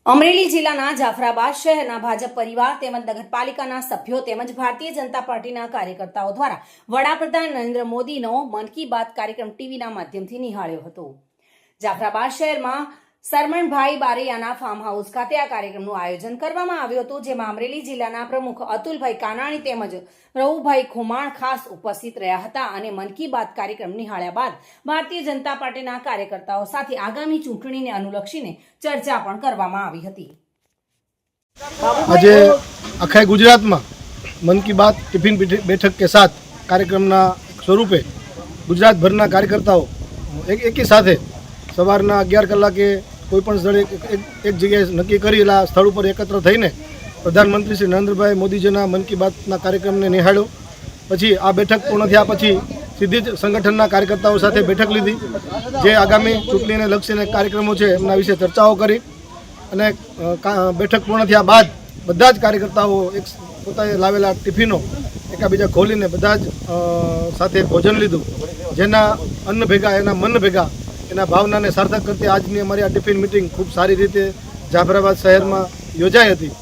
અમરેલી જિલ્લાના જાફરાબાદ શહેરના ભાજપ પરિવાર તેમજ નગરપાલિકાના સભ્યો તેમજ ભારતીય જનતા પાર્ટીના કાર્યકર્તાઓ દ્વારા વડાપ્રધાન નરેન્દ્ર મોદીનો મન કી બાત કાર્યક્રમ ટીવીના માધ્યમથી નિહાળ્યો હતો। જાફરાબાદ શહેરમાં સરમણભાઈ બારૈયાના ફાર્મ હાઉસ ખાતે આ કાર્યક્રમનું આયોજન કરવામાં આવ્યું હતું, જેમાં અમરેલી જિલ્લાના પ્રમુખ અતુલભાઈ કાનાણી તેમજ રવુભાઈ ખુમાણ ખાસ ઉપસ્થિત રહ્યા હતા અને મન કી બાત કાર્યક્રમ નિહાળ્યા બાદ ભારતીય જનતા પાર્ટીના કાર્યકર્તાઓ સાથે આગામી ચૂંટણીને અનુલક્ષીને ચર્ચા પણ કરવામાં આવી હતી। આજે આખા ગુજરાતમાં મન કી બાત ટિફિન બેઠક કે સાથ કાર્યક્રમના સ્વરૂપે ગુજરાતભરના કાર્યકર્તાઓ એકી સાથે સવારના 11 કલાકે કોઈપણ સ્થળે એક જગ્યાએ નક્કી કરેલા સ્થળ ઉપર એકત્ર થઈને પ્રધાનમંત્રી શ્રી નરેન્દ્રભાઈ મોદીજીના મન કી બાતના કાર્યક્રમને નિહાળ્યો। પછી આ બેઠક પૂર્ણ થયા પછી સીધી જ સંગઠનના કાર્યકર્તાઓ સાથે બેઠક લીધી, જે આગામી ચૂંટણીને લક્ષીને કાર્યક્રમો છે એમના વિશે ચર્ચાઓ કરી અને બેઠક પૂર્ણ થયા બાદ બધા જ કાર્યકર્તાઓ એક પોતાએ લાવેલા ટિફિનો એકાબીજા ખોલીને બધા જ સાથે ભોજન લીધું, જેના અન્ન ભેગા એના મન ભેગા એના ભાવનાને સાર્થક કરતી આજની અમારી આ ટિફિન મિટિંગ ખૂબ સારી રીતે જાફરાબાદ શહેરમાં યોજાઈ હતી।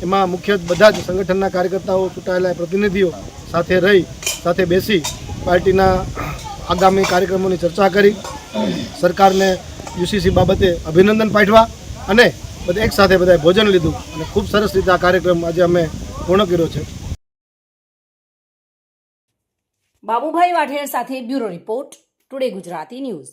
એમાં મુખ્ય બધા જ સંગઠનના કાર્યકર્તાઓ, ચૂંટાયેલા પ્રતિનિધિઓ સાથે રહી સાથે બેસી પાર્ટીના આગામી કાર્યક્રમોની ચર્ચા કરી, સરકારને યુસીસી બાબતે અભિનંદન પાઠવ્યા અને બધા એક સાથે બધાએ ભોજન લીધું અને ખૂબ સરસ રીતે આ કાર્યક્રમ આજે અમે પૂર્ણ કર્યો છે। બાબુભાઈ વાઢેર સાથે bureau report, today Gujarati news.